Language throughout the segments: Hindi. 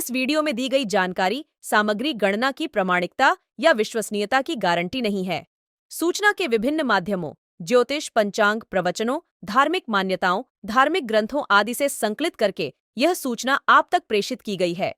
इस वीडियो में दी गई जानकारी सामग्री गणना की प्रामाणिकता या विश्वसनीयता की गारंटी नहीं है। सूचना के विभिन्न माध्यमों, ज्योतिष, पंचांग, प्रवचनों, धार्मिक मान्यताओं, धार्मिक ग्रंथों आदि से संकलित करके यह सूचना आप तक प्रेषित की गई है।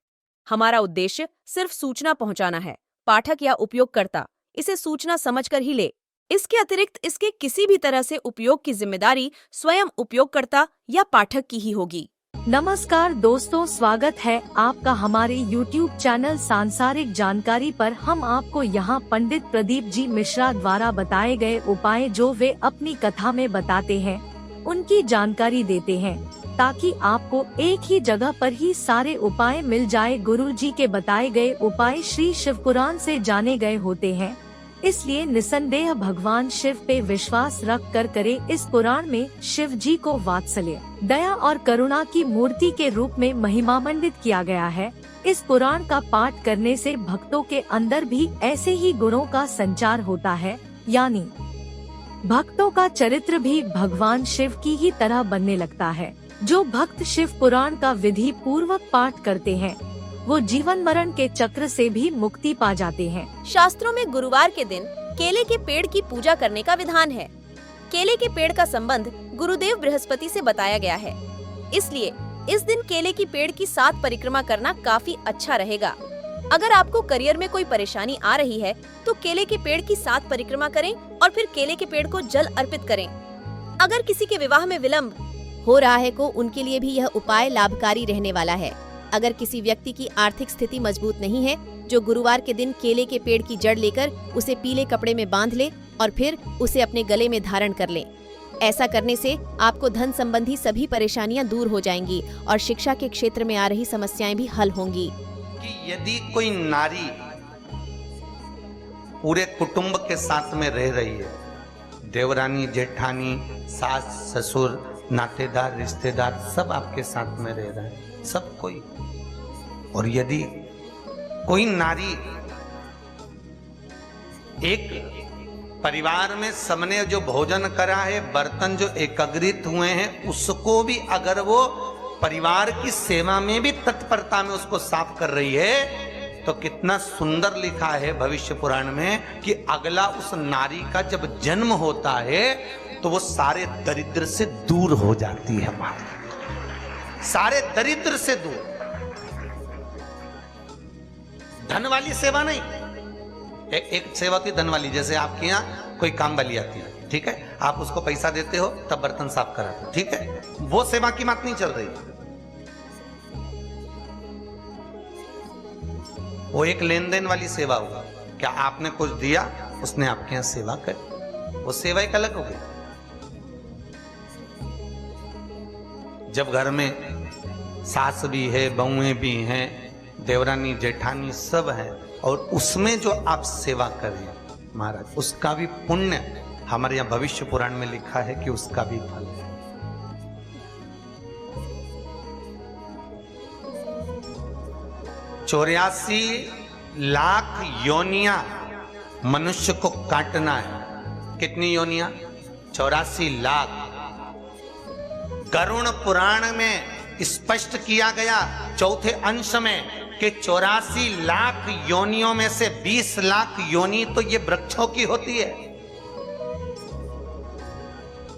हमारा उद्देश्य सिर्फ सूचना पहुंचाना है। पाठक या उपयोगकर्ता इसे सूचना समझकर ही ले। इसके अतिरिक्त इसके किसी भी तरह से उपयोग की जिम्मेदारी स्वयं उपयोगकर्ता या पाठक की ही होगी। नमस्कार दोस्तों, स्वागत है आपका हमारे YouTube चैनल सांसारिक जानकारी पर। हम आपको यहाँ पंडित प्रदीप जी मिश्रा द्वारा बताए गए उपाय जो वे अपनी कथा में बताते हैं, उनकी जानकारी देते हैं, ताकि आपको एक ही जगह पर ही सारे उपाय मिल जाए। गुरु जी के बताए गए उपाय श्री शिव पुराण से जाने गए होते हैं, इसलिए निसंदेह भगवान शिव पे विश्वास रख कर करे। इस पुराण में शिव जी को वात्सल्य, दया और करुणा की मूर्ति के रूप में महिमामंडित किया गया है। इस पुराण का पाठ करने से भक्तों के अंदर भी ऐसे ही गुणों का संचार होता है, यानी भक्तों का चरित्र भी भगवान शिव की ही तरह बनने लगता है। जो भक्त शिव पुराण का विधि पूर्वक पाठ करते हैं, वो जीवन मरण के चक्र से भी मुक्ति पा जाते हैं। शास्त्रों में गुरुवार के दिन केले के पेड़ की पूजा करने का विधान है। केले के पेड़ का संबंध गुरुदेव बृहस्पति से बताया गया है, इसलिए इस दिन केले की पेड़ की 7 परिक्रमा करना काफी अच्छा रहेगा। अगर आपको करियर में कोई परेशानी आ रही है तो केले के पेड़ की 7 परिक्रमा करें और फिर केले के पेड़ को जल अर्पित करें। अगर किसी के विवाह में विलंब हो रहा है तो उनके लिए भी यह उपाय लाभकारी रहने वाला है। अगर किसी व्यक्ति की आर्थिक स्थिति मजबूत नहीं है, जो गुरुवार के दिन केले के पेड़ की जड़ लेकर उसे पीले कपड़े में बांध ले और फिर उसे अपने गले में धारण कर ले। ऐसा करने से आपको धन संबंधी सभी परेशानियां दूर हो जाएंगी और शिक्षा के क्षेत्र में आ रही समस्याएं भी हल होंगी। कि यदि कोई नारी पूरे कुटुंब के साथ में रह रही है, देवरानी, जेठानी, सास, ससुर, नातेदार, रिश्तेदार सब आपके साथ में रह रहे हैं, सब कोई, और यदि कोई नारी एक परिवार में सबने जो भोजन करा है, बर्तन जो एकत्रित हुए हैं, उसको भी अगर वो परिवार की सेवा में भी तत्परता में उसको साफ कर रही है, तो कितना सुंदर लिखा है भविष्य पुराण में कि अगला उस नारी का जब जन्म होता है तो वो सारे दरिद्र से दूर हो जाती है। सारे दरिद्र से दूर। धन वाली सेवा नहीं, एक सेवा होती धन वाली, जैसे आपके यहाँ कोई काम वाली आती है, ठीक है, आप उसको पैसा देते हो तब बर्तन साफ कराते हो, ठीक है, वो सेवा की बात नहीं चल रही। वो एक लेन देन वाली सेवा होगा। क्या आपने कुछ दिया, उसने आपके यहाँ सेवा कर, वो सेवा एक अलग हो गई। जब घर में सास भी है, बहुएं भी हैं, देवरानी, जेठानी सब है, और उसमें जो आप सेवा करें महाराज, उसका भी पुण्य हमारे यहाँ भविष्य पुराण में लिखा है कि उसका भी फल है। 84 लाख योनियां मनुष्य को काटना है। कितनी योनियां? 84 लाख। गरुड़ पुराण में स्पष्ट किया गया चौथे अंश में कि 84 लाख योनियों में से 20 लाख योनि तो ये वृक्षों की होती है।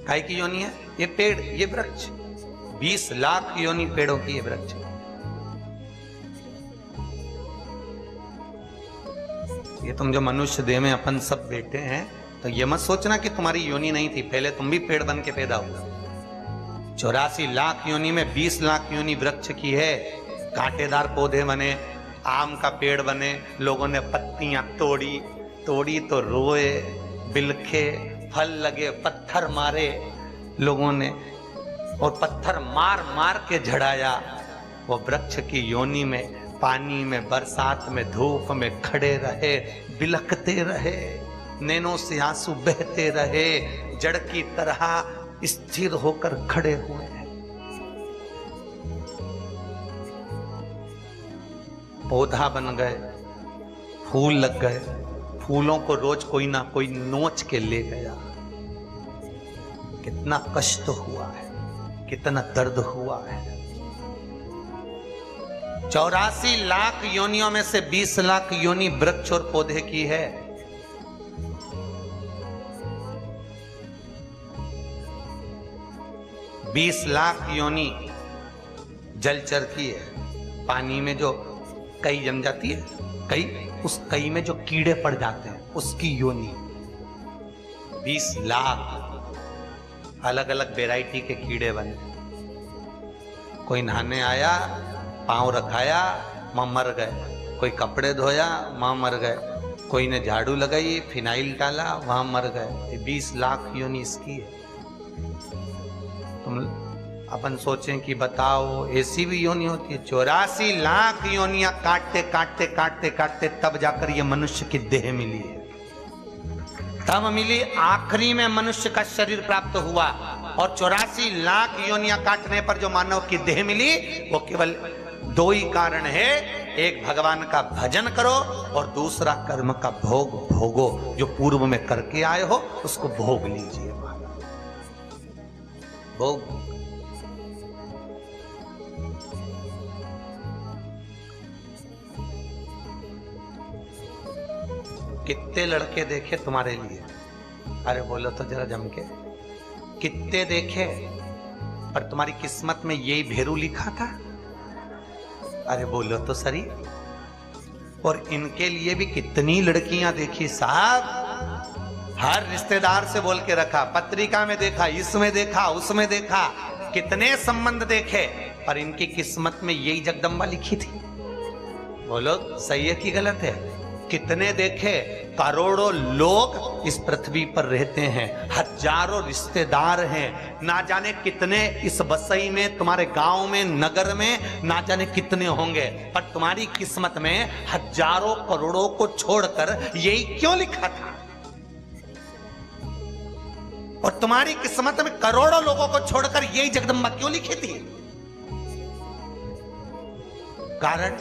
काय की योनि है? ये पेड़, ये वृक्ष। 20 लाख योनि पेड़ों की ये वृक्ष। ये तुम जो मनुष्य देह में अपन सब बैठे हैं, तो ये मत सोचना कि तुम्हारी योनि नहीं थी, पहले तुम भी पेड़ बन के पैदा हुआ। 84 लाख योनि में 20 लाख योनि वृक्ष की है। कांटेदार पौधे बने, आम का पेड़ बने, लोगों ने पत्तियां तोड़ी तो रोए, बिलखे, फल लगे, पत्थर मारे लोगों ने, और पत्थर मार मार के झड़ाया। वो वृक्ष की योनि में, पानी में, बरसात में, धूप में खड़े रहे, बिलखते रहे, नैनों से आंसू बहते रहे, जड़ की तरह स्थिर होकर खड़े हुए हैं। पौधा बन गए, फूल लग गए, फूलों को रोज कोई ना कोई नोच के ले गया। कितना कष्ट हुआ है, कितना दर्द हुआ है। 84 लाख योनियों में से 20 लाख योनि वृक्ष और पौधे की है। बीस लाख योनि जलचर की है। पानी में जो कई जम जाती है, कई, उस कई में जो कीड़े पड़ जाते हैं उसकी योनि 20 लाख अलग अलग वैरायटी के कीड़े बने। कोई नहाने आया, पांव रखाया, मां मर गए। कोई कपड़े धोया, मां मर गए। कोई ने झाड़ू लगाई, फिनाइल डाला, वहां मर गए। 20 लाख योनि इसकी है। तुम अपन सोचें कि बताओ ऐसी भी योनि होती है। 84 लाख योनियां काटते काटते काटते काटते तब जाकर ये मनुष्य की देह मिली है। तब मिली, आखिरी में मनुष्य का शरीर प्राप्त हुआ। और 84 लाख योनियां काटने पर जो मानव की देह मिली, वो केवल दो ही कारण है। एक, भगवान का भजन करो, और दूसरा, कर्म का भोग भोगो। जो पूर्व में करके आए हो उसको भोग लीजिए। भोग। कितने लड़के देखे तुम्हारे लिए? अरे बोलो तो जरा जम के। कितने देखे, पर तुम्हारी किस्मत में यही भेरू लिखा था? अरे बोलो तो सही। और इनके लिए भी कितनी लड़कियां देखी साहब। हर रिश्तेदार से बोल के रखा, पत्रिका में देखा, इसमें देखा, उसमें देखा, कितने संबंध देखे, पर इनकी किस्मत में यही जगदम्बा लिखी थी। बोलो सही है कि गलत है? कितने देखे। करोड़ों लोग इस पृथ्वी पर रहते हैं, हजारों रिश्तेदार हैं, ना जाने कितने इस बसई में, तुम्हारे गांव में, नगर में, ना जाने कितने होंगे। पर तुम्हारी किस्मत में हजारों करोड़ों को छोड़कर यही क्यों लिखा था? और तुम्हारी किस्मत में करोड़ों लोगों को छोड़कर यही जगदम्बा क्यों लिखी थी? कारण?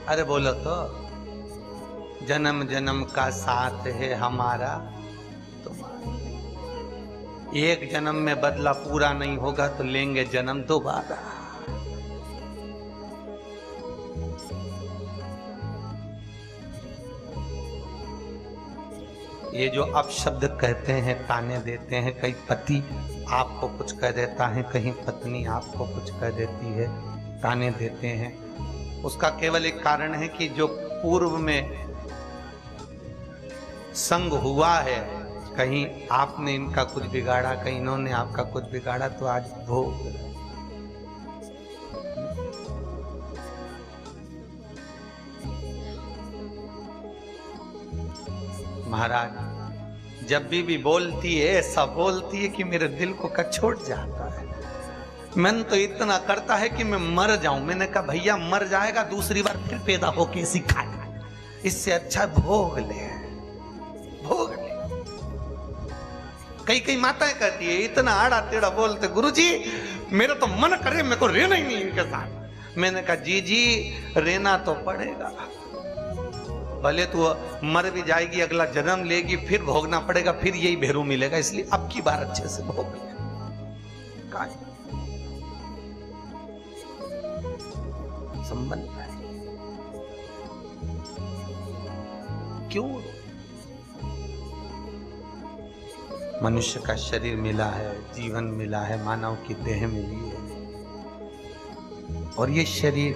अरे बोलो तो। जन्म जन्म का साथ है हमारा तुम्हारा। एक जन्म में बदला पूरा नहीं होगा तो लेंगे जन्म दोबारा। ये जो अपशब्द कहते हैं, ताने देते हैं, कई पति आपको कुछ कह देता है, कहीं पत्नी आपको कुछ कह देती है, ताने देते हैं, उसका केवल एक कारण है कि जो पूर्व में संग हुआ है, कहीं आपने इनका कुछ बिगाड़ा, कहीं इन्होंने आपका कुछ बिगाड़ा, तो आज भोग। महाराज जब भी बोलती है, ऐसा बोलती है कि मेरे दिल को कचोट जाता है। मन तो इतना करता है कि मैं मर जाऊं। मैंने कहा भैया मर जाएगा, दूसरी बार फिर पैदा होके सिखाएगा, इससे अच्छा भोग ले, भोग ले। कई कई माताएं कहती है, इतना आड़ा टेढ़ा बोलते, गुरुजी मेरा तो मन करे, मेरे को रहना ही नहीं इनके साथ। मैंने कहा जी रहना तो पड़ेगा, भले तू मर भी जाएगी, अगला जन्म लेगी, फिर भोगना पड़ेगा, फिर यही भेरू मिलेगा। इसलिए अब की बार अच्छे से भोग ले। संबंध है क्यों? मनुष्य का शरीर मिला है, जीवन मिला है, मानव की देह मिली है, और ये शरीर,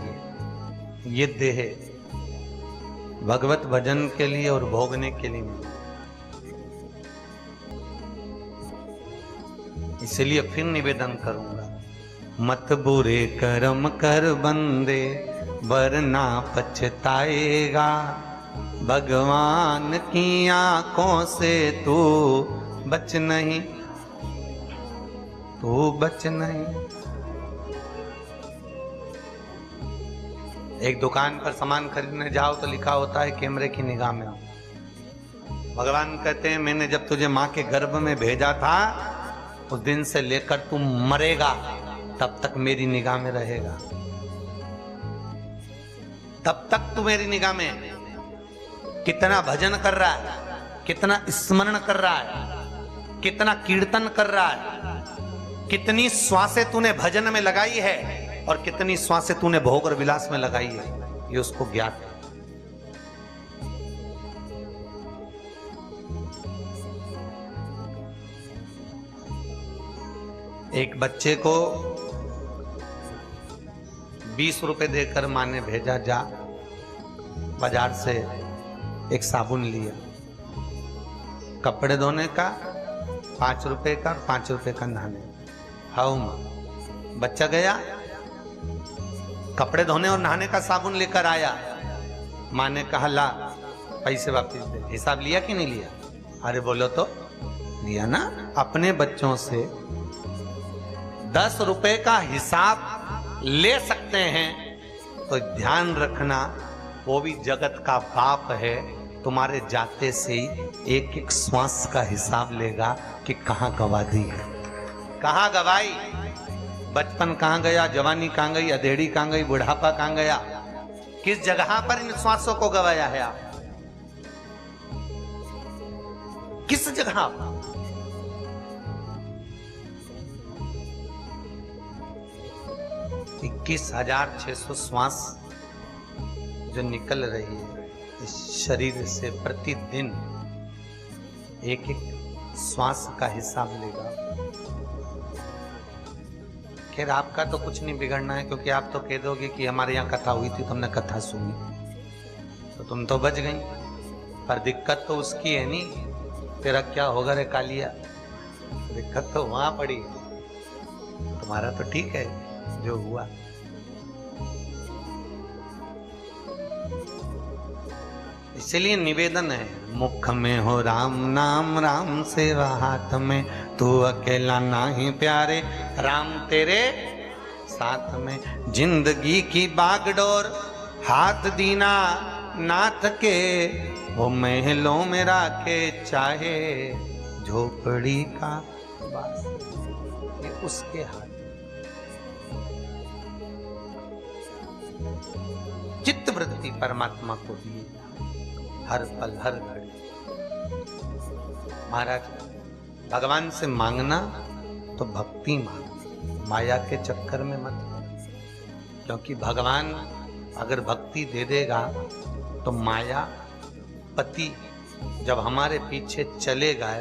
ये देह भगवत भजन के लिए और भोगने के लिए मिली। इसलिए फिर निवेदन करूंगा, मत बुरे कर्म कर बंदे, वरना पछताएगा। भगवान की आंखों से तू बच नहीं, तू बच नहीं। एक दुकान पर सामान खरीदने जाओ तो लिखा होता है कैमरे की निगाह में। भगवान कहते हैं मैंने जब तुझे मां के गर्भ में भेजा था, उस दिन से लेकर तू मरेगा तब तक मेरी निगाह में रहेगा, तब तक तू मेरी निगाह में। कितना भजन कर रहा है, कितना स्मरण कर रहा है, कितना कीर्तन कर रहा है, कितनी श्वासें तूने भजन में लगाई है, और कितनी श्वासें तूने भोग और विलास में लगाई है, ये उसको ज्ञात है। एक बच्चे को 20 रुपए देकर मां ने भेजा, जा बाजार से एक साबुन लिया, कपड़े धोने का 5 रुपए का, 5 रुपए का नहाने। हाउ मां, बच्चा गया कपड़े धोने और नहाने का साबुन लेकर आया, मां ने कहा ला पैसे वापस दे। हिसाब लिया कि नहीं लिया? अरे बोलो तो, लिया ना। अपने बच्चों से 10 रुपए का हिसाब ले सकते हैं तो ध्यान रखना, वो भी जगत का बाप है, तुम्हारे जाते से ही एक एक श्वास का हिसाब लेगा कि कहां गवा दी है, कहां गवाई, बचपन कहां गया, जवानी कहां गई, अधेड़ी कहां गई, बुढ़ापा कहां गया, किस जगह पर इन श्वासों को गवाया है आप, किस जगह पर? 21,600 श्वास जो निकल रही है इस शरीर से प्रतिदिन, एक एक श्वास का हिसाब लेगा। खैर आपका तो कुछ नहीं बिगड़ना है, क्योंकि आप तो कह दोगे कि हमारे यहाँ कथा हुई थी, तुमने कथा सुनी तो तुम तो बच गई, पर दिक्कत तो उसकी है नहीं। तेरा क्या होगा रे कालिया, दिक्कत तो वहां पड़ी, तुम्हारा तो ठीक है जो हुआ। इसलिए निवेदन है, मुख में हो राम नाम, राम सेवा हाथ में, तू अकेला नाही प्यारे, राम तेरे साथ में। जिंदगी की बागडोर हाथ दीना नाथ के, वो महलों में राखे चाहे झोपड़ी का बास, ये उसके हाथ। चित्त वृत्ति परमात्मा को दिए हर पल हर घड़ी। महाराज भगवान से मांगना तो भक्ति मांगना, माया के चक्कर में मत, क्योंकि भगवान अगर भक्ति दे देगा तो माया पति जब हमारे पीछे चलेगा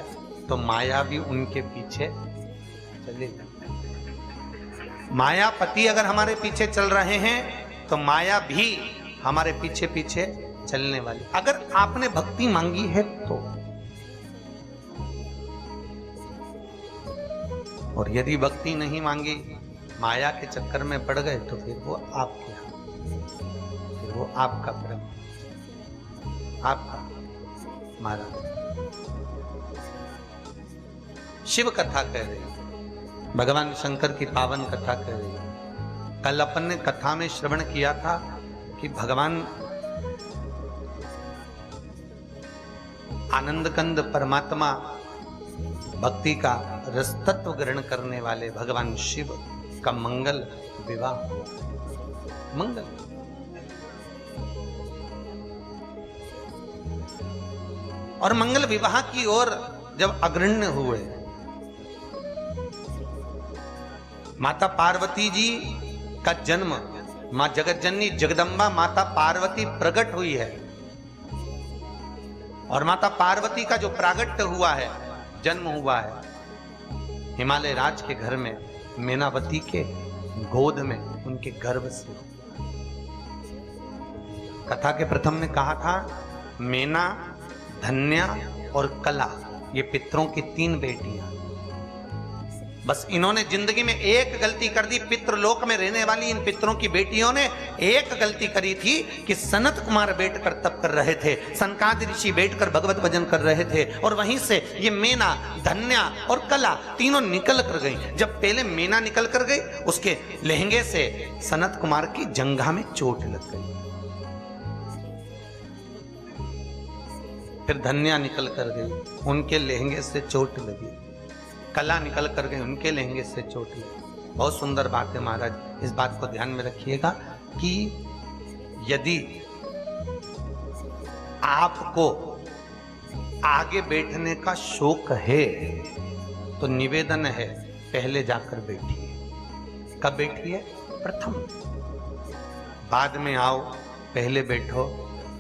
तो माया भी उनके पीछे चलेगा। मायापति अगर हमारे पीछे चल रहे हैं तो माया भी हमारे पीछे पीछे चलने वाली। अगर आपने भक्ति मांगी है तो, और यदि भक्ति नहीं मांगी, माया के चक्कर में पड़ गए, तो फिर वो आपके हाथ, फिर वो आपका प्रेम, आपका। महाराज शिव कथा कह रही है, भगवान शंकर की पावन कथा कह रही है। कल अपन ने कथा में श्रवण किया था कि भगवान आनंद कंद परमात्मा, भक्ति का रस तत्व ग्रहण करने वाले भगवान शिव का मंगल विवाह हुआ। मंगल और मंगल विवाह की ओर जब अग्रण्य हुए, माता पार्वती जी का जन्म, मां जगत जननी जगदम्बा माता पार्वती प्रकट हुई है, और माता पार्वती का जो प्रागट्य हुआ है, जन्म हुआ है, हिमालय राज के घर में, मेनावती के गोद में, उनके गर्भ से। कथा के प्रथम में कहा था मेना, धन्या और कला, ये पितरों की 3 बेटियां। बस इन्होंने जिंदगी में एक गलती कर दी। पितृलोक में रहने वाली इन पितरों की बेटियों ने एक गलती करी थी कि सनत कुमार बैठकर तप कर रहे थे, सनकादि ऋषि बैठकर भगवत भजन कर रहे थे, और वहीं से ये मेना, धन्या और कला तीनों निकल कर गई। जब पहले मेना निकल कर गई, उसके लहंगे से सनत कुमार की जंघा में चोट लग गई। फिर धन्या निकल कर गई, उनके लहंगे से चोट लगी। कला निकल कर गए, उनके लहंगे से चोट लगी। बहुत सुंदर बात है महाराज, इस बात को ध्यान में रखिएगा कि यदि आपको आगे बैठने का शौक है तो निवेदन है, पहले जाकर बैठिए। कब बैठिए? प्रथम। बाद में आओ, पहले बैठो,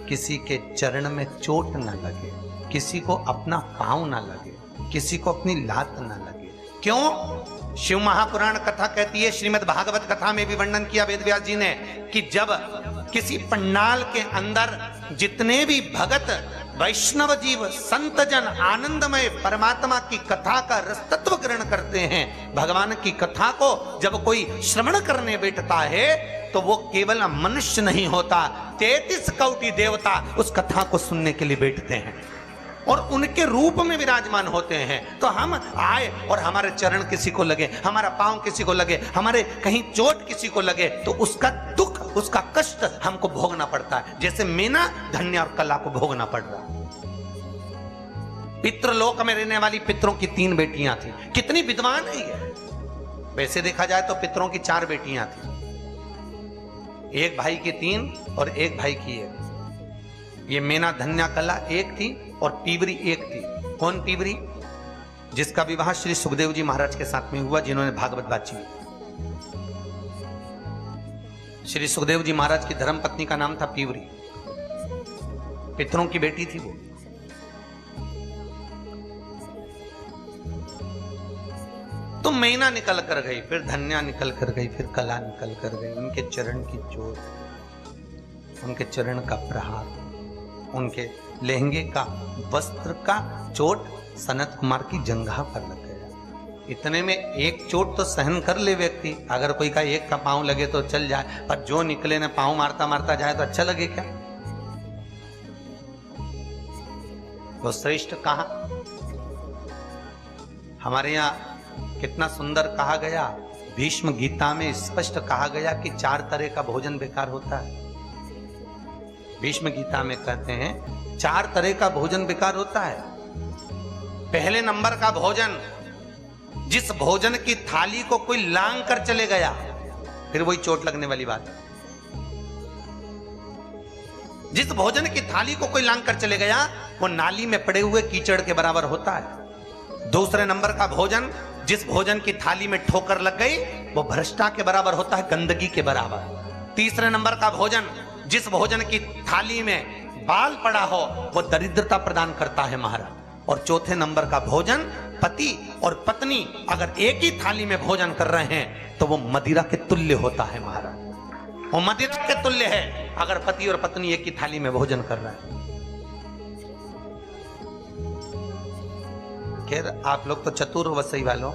किसी के चरण में चोट ना लगे, किसी को अपना पांव ना लगे, किसी को अपनी लात ना लगे। क्यों? शिव महापुराण कथा कहती है, श्रीमद् भागवत कथा में भी वर्णन किया वेद व्यास जी ने, कि जब किसी पंडाल के अंदर जितने भी भगत वैष्णव जीव संत जन आनंदमय परमात्मा की कथा का रसतत्व ग्रहण करते हैं, भगवान की कथा को जब कोई श्रवण करने बैठता है तो वो केवल मनुष्य नहीं होता, 33 कोटि देवता उस कथा को सुनने के लिए बैठते हैं और उनके रूप में विराजमान होते हैं। तो हम आए और हमारे चरण किसी को लगे, हमारा पांव किसी को लगे, हमारे कहीं चोट किसी को लगे, तो उसका दुख, उसका कष्ट हमको भोगना पड़ता है, जैसे मीना धन्य और कला को भोगना पड़ रहा। पितृलोक में रहने वाली पितरों की 3 बेटियां थी। कितनी विद्वान है ये। वैसे देखा जाए तो पितरों की 4 बेटियां थी, एक भाई की 3 और एक भाई की 1। ये मेना धन्या कला एक थी और पीवरी एक थी। कौन पीवरी? जिसका विवाह श्री सुखदेव जी महाराज के साथ में हुआ, जिन्होंने भागवत बाची। श्री सुखदेव जी महाराज की धर्म पत्नी का नाम था पीवरी, पितरों की बेटी थी वो। तो मैना निकल कर गई, फिर धन्या निकल कर गई, फिर कला निकल कर गई। उनके चरण की चोट, उनके चरण का प्रहार, उनके लहंगे का, वस्त्र का चोट सनत कुमार की जंघा पर लग गया। इतने में एक चोट तो सहन कर ले व्यक्ति, अगर कोई का एक का पांव लगे तो चल जाए, पर जो निकले ने पांव मारता मारता जाए तो अच्छा लगे क्या? तो श्रेष्ठ कहा, हमारे यहाँ कितना सुंदर कहा गया, भीष्म गीता में स्पष्ट कहा गया कि 4 तरह का भोजन बेकार होता है। भीष्म गीता में कहते हैं 4 तरह का भोजन बेकार होता है। पहले नंबर का भोजन, जिस भोजन की थाली को कोई लांग कर चले गया, फिर वही चोट लगने वाली बात है। जिस भोजन की थाली को कोई लांग कर चले गया, वो नाली में पड़े हुए कीचड़ के बराबर होता है। दूसरे नंबर का भोजन, जिस भोजन की थाली में ठोकर लग गई, वो भ्रष्टा के बराबर होता है, गंदगी के बराबर। तीसरे नंबर का भोजन, जिस भोजन की थाली में बाल पड़ा हो, वो दरिद्रता प्रदान करता है महाराज। और चौथे नंबर का भोजन, पति और पत्नी अगर एक ही थाली में भोजन कर रहे हैं तो वो मदिरा के तुल्य होता है महाराज। वो मदिरा के तुल्य है अगर पति और पत्नी एक ही थाली में भोजन कर रहे हैं। खैर, आप लोग तो चतुर वसई वालों,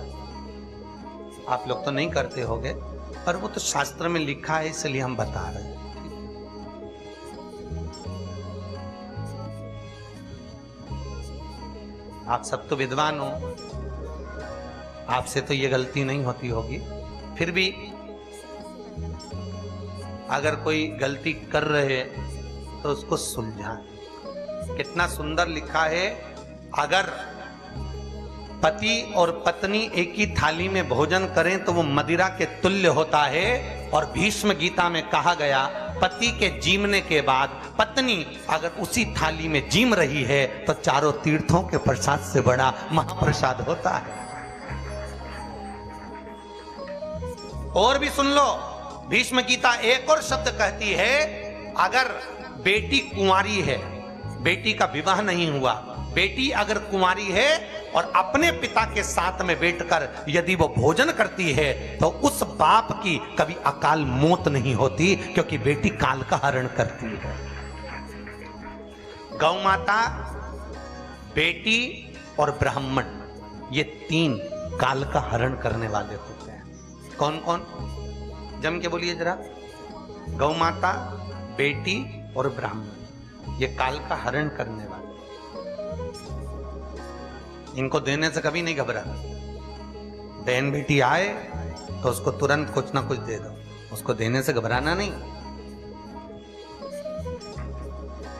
आप लोग तो नहीं करते होगे, पर वो तो शास्त्र में लिखा है इसलिए हम बता रहे हैं। आप सब तो विद्वान हो, आपसे तो ये गलती नहीं होती होगी, फिर भी अगर कोई गलती कर रहे तो उसको सुलझाएं। कितना सुंदर लिखा है, अगर पति और पत्नी एक ही थाली में भोजन करें तो वो मदिरा के तुल्य होता है। और भीष्म गीता में कहा गया, पति के जीमने के बाद पत्नी अगर उसी थाली में जीम रही है तो चारों तीर्थों के प्रसाद से बड़ा महाप्रसाद होता है। और भी सुन लो, भीष्म गीता एक और शब्द कहती है, अगर बेटी कुंवारी है, बेटी का विवाह नहीं हुआ, बेटी अगर कुंवारी है और अपने पिता के साथ में बैठकर यदि वो भोजन करती है तो उस बाप की कभी अकाल मौत नहीं होती, क्योंकि बेटी काल का हरण करती है। गौ माता, बेटी और ब्राह्मण, ये 3 काल का हरण करने वाले होते हैं। कौन कौन? जम के बोलिए जरा। गौ माता, बेटी और ब्राह्मण, ये काल का हरण करने वाले। इनको देने से कभी नहीं घबरा। बहन बेटी आए तो उसको तुरंत कुछ ना कुछ दे दो, उसको देने से घबराना नहीं।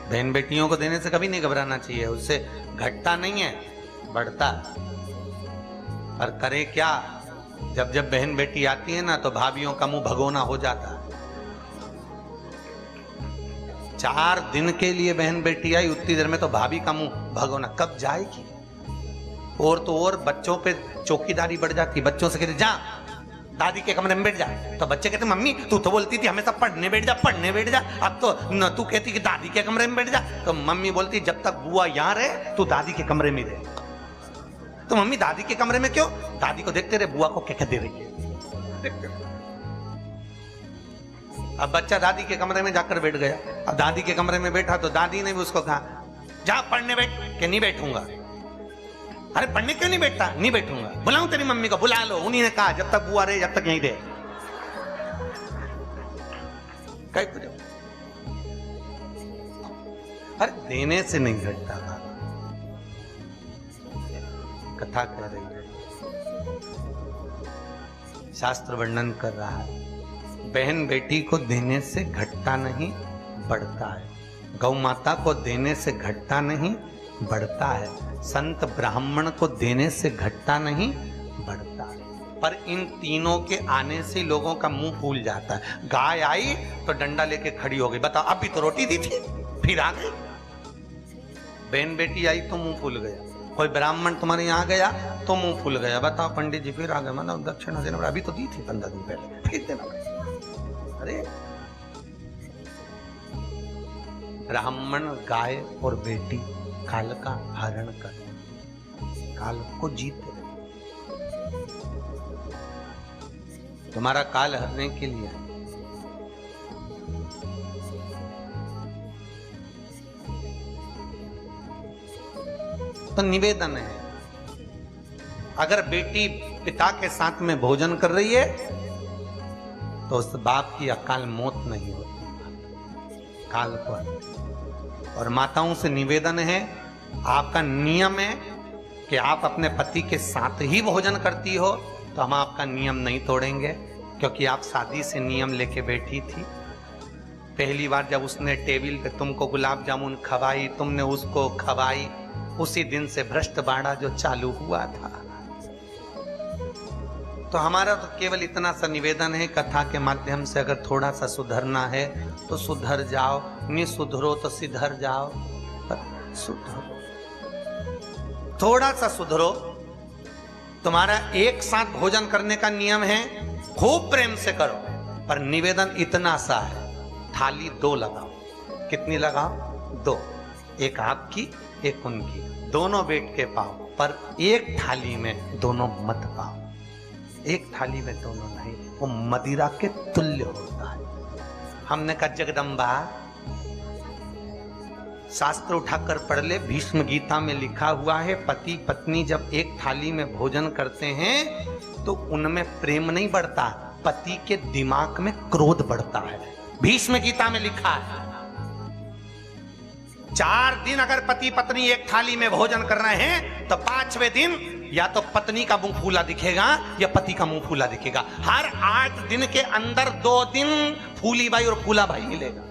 बहन बेटियों को देने से कभी नहीं घबराना चाहिए, उससे घटता नहीं है, बढ़ता। और करे क्या, जब जब बहन बेटी आती है ना तो भाभीयों का मुंह भगोना हो जाता है। 4 दिन के लिए बहन बेटी आई, उतनी देर में तो भाभी का मुंह भगोना, कब जाएगी। और तो और बच्चों पे चौकीदारी बढ़ जाती, बच्चों से कहते जा दादी के कमरे में बैठ जा। तो बच्चे कहते मम्मी तू तो बोलती थी हमेशा पढ़ने बैठ जा, पढ़ने बैठ जा, अब तो न तू कहती कि दादी के कमरे में बैठ जा। तो मम्मी बोलती जब तक बुआ यहाँ रहे तू दादी के कमरे में रहे। तो मम्मी दादी के कमरे में क्यों? दादी को देखते रहे बुआ को क्या दे रही है। अब बच्चा दादी के कमरे में जाकर बैठ गया। अब दादी के कमरे में बैठा तो दादी ने भी उसको कहा जा पढ़ने बैठ, कि नहीं बैठूंगा। अरे पढ़ने क्यों नहीं बैठता? नहीं बैठूंगा। बुलाऊं तेरी मम्मी को? बुला लो। उन्हीं ने कहा जब तक बुआ रहे जब तक यहीं रहे। कई पूछो अरे देने से नहीं घटता। कथा कह रही है, शास्त्र वर्णन कर रहा है बहन बेटी को देने से घटता नहीं बढ़ता है, गौ माता को देने से घटता नहीं बढ़ता है, संत ब्राह्मण को देने से घटता नहीं बढ़ता है। पर इन तीनों के आने से लोगों का मुंह फूल जाता है। गाय आई तो डंडा लेके खड़ी हो गई, बताओ अभी तो रोटी दी थी फिर आ गई। बहन बेटी आई तो मुंह फूल गया। कोई ब्राह्मण तुम्हारे यहाँ गया तो मुंह फूल गया, बताओ पंडित जी फिर आ गए, मतलब दक्षिणा देना पड़ा, अभी तो दी थी 15 दिन पहले फिर देना पड़ा। अरे ब्राह्मण गाय और बेटी काल का हरण कर, काल को जीते रहे। तुम्हारा काल हरने के लिए तो निवेदन है, अगर बेटी पिता के साथ में भोजन कर रही है तो उस बाप की अकाल मौत नहीं होती, काल को। और माताओं से निवेदन है, आपका नियम है कि आप अपने पति के साथ ही भोजन करती हो तो हम आपका नियम नहीं तोड़ेंगे, क्योंकि आप शादी से नियम लेके बैठी थी। पहली बार जब उसने टेबल पे तुमको गुलाब जामुन खवाई, तुमने उसको खवाई, उसी दिन से भ्रष्ट बाड़ा जो चालू हुआ था। तो हमारा तो केवल इतना सा निवेदन है, कथा के माध्यम से अगर थोड़ा सा सुधरना है तो सुधर जाओ, नहीं सुधरो तो सिधर जाओ, पर सुधरो, थोड़ा सा सुधरो। तुम्हारा एक साथ भोजन करने का नियम है, खूब प्रेम से करो, पर निवेदन इतना सा है, थाली 2 लगाओ। कितनी लगाओ? 2, एक आपकी एक उनकी, दोनों बैठ के पाओ, पर एक थाली में दोनों मत पाओ। एक थाली में दोनों नहीं, वो मदिरा के तुल्य होता है। हमने कहा जगदम्बा शास्त्र उठाकर पढ़ ले, भीष्म गीता में लिखा हुआ है पति पत्नी जब एक थाली में भोजन करते हैं तो उनमें प्रेम नहीं बढ़ता, पति के दिमाग में क्रोध बढ़ता है। भीष्म गीता में लिखा है 4 दिन अगर पति पत्नी एक थाली में भोजन कर रहे हैं तो 5वें दिन या तो पत्नी का मुंह फूला दिखेगा या पति का मुंह फूला दिखेगा। हर 8 दिन के अंदर 2 दिन फूली भाई और फूला भाई मिलेगा।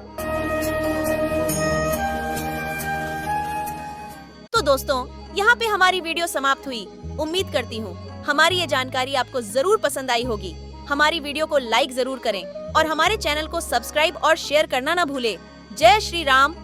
तो दोस्तों, यहाँ पे हमारी वीडियो समाप्त हुई। उम्मीद करती हूँ हमारी ये जानकारी आपको जरूर पसंद आई होगी। हमारी वीडियो को लाइक जरूर करें और हमारे चैनल को सब्सक्राइब और शेयर करना ना भूलें। जय श्री राम,